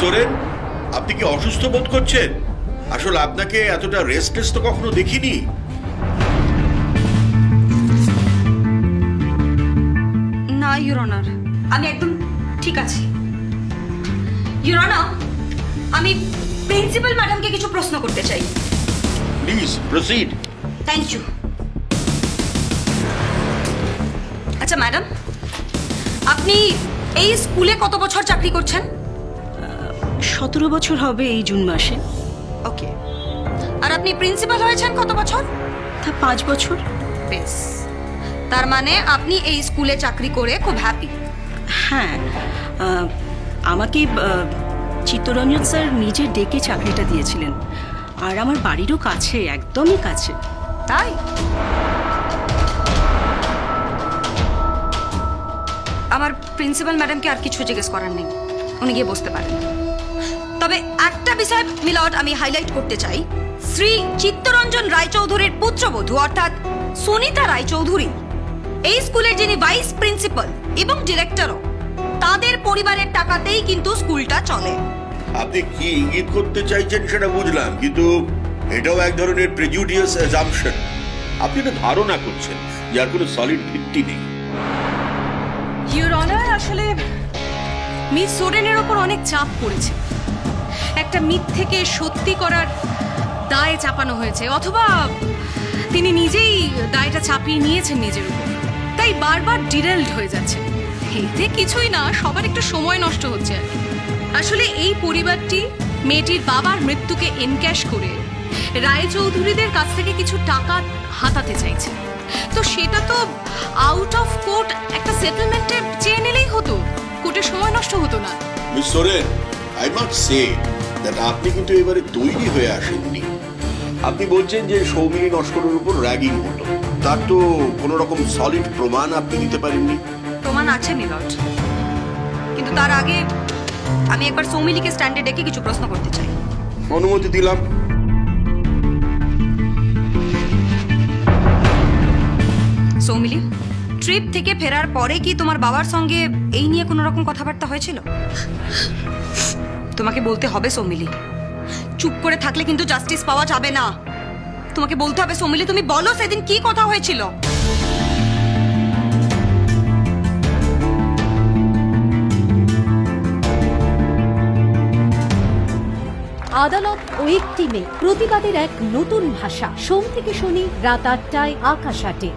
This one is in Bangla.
সোরেন, আপনি কি অসুস্থ বোধ করছেন? আসলে আপনাকে এতটা রেস্টলেস তো কখনো দেখিনি। না ইউর অনার, আমি একদম ঠিক আছি। ইউর অনার, আমি প্রিন্সিপাল ম্যাডামকে কিছু প্রশ্ন করতে চাই। Please proceed. Thank you. আচ্ছা ম্যাডাম, আপনি এই স্কুলে কত বছর চাকরি করছেন? 17 বছর হবে এই জুন মাসে। ওকে। আর আপনি প্রিন্সিপাল হয়েছেন কত বছর? তা 5 বছর। বেশ, তার মানে আপনি এই স্কুলে চাকরি করে খুব হ্যাপি। হ্যাঁ, আমাকে চিত্তরঞ্জন স্যার নিজে ডেকে চাকরিটা দিয়েছিলেন, আর আমার বাড়িরও কাছে, একদমই কাছে। তাই? আমার প্রিন্সিপাল ম্যাডামকে আর কিছু জিজ্ঞেস করার নেই, উনি গিয়ে বসতে পারেন। তবে একটা বিষয় মিলট আমি হাইলাইট করতে চাই, শ্রী চিত্তরঞ্জন রায়চৌধুরীর পুত্রবধূ অর্থাৎ সুনিতা রায়চৌধুরী এই স্কুলের যিনি ভাইস প্রিন্সিপাল এবং ডিরেক্টরও, তাদের পরিবারের টাকাতেই কিন্তু স্কুলটা চলে। আপনি কি ইঙ্গিত করতে চাইছেন সেটা বুঝলাম, কিন্তু এটাও এক ধরনের প্রেজুডিয়াস অ্যাজাম্পশন। আপনি একটা ধারণা করছেন যার কোনো সলিড ভিত্তি নেই। ইউর অনার, আসলে মিস সোরেনের ওপর অনেক চাপ পড়েছে। একটা মিথ্যেকে সত্যি করার দায় চাপানো হয়েছে, অথবা তিনি নিজেই দায়টা চাপিয়ে নিয়েছেন নিজের উপর, তাই বারবার ডিরেলড হয়ে যাচ্ছে। এতে কিছুই না, সবার একটু সময় নষ্ট হচ্ছে আর কি। আসলে এই পরিবারটি মেয়েটির বাবার মৃত্যুকে এনক্যাশ করে রায়চৌধুরীদের কাছ থেকে কিছু টাকা হাতাতে চাইছে। তো সেটা তো আউট অফ কোর্ট একটা সেটেলমেন্টে চেয়ে নিলেই হতো, কোর্টে সময় নষ্ট হতো না। Miss Soren, I not say that আপনি কিন্তু এবারে তৈরি হয়ে আসেননি। আপনি বলছেন যে সৌমিনী নস্করের উপর র্যাগিং হতো, তার তো কোনো রকম সলিড প্রমাণ আপনি দিতে পারেননি। প্রমাণ আছে মিলট, কিন্তু তার আগে আমি একবার সৌমিলিকে স্ট্যান্ডে ডেকে কিছু প্রশ্ন করতে চাই। অনুমতি দিলাম। সৌমিলি, ট্রিপ থেকে ফেরার পরে কি তোমার বাবার সঙ্গে এই নিয়ে কোনো রকম কথাবার্তা হয়েছিল? তোমাকে বলতে হবে সৌমিলি, চুপ করে থাকলে কিন্তু জাস্টিস পাওয়া যাবে না। তোমাকে বলতে হবে সৌমিলি, তুমি বলো সেদিন কি কথা হয়েছিল। আদালত ও একটি মেয়ে, প্রতিবাদের এক নতুন ভাষা। সোম থেকে শনি রাত 8টায় আকাশ 8-এ।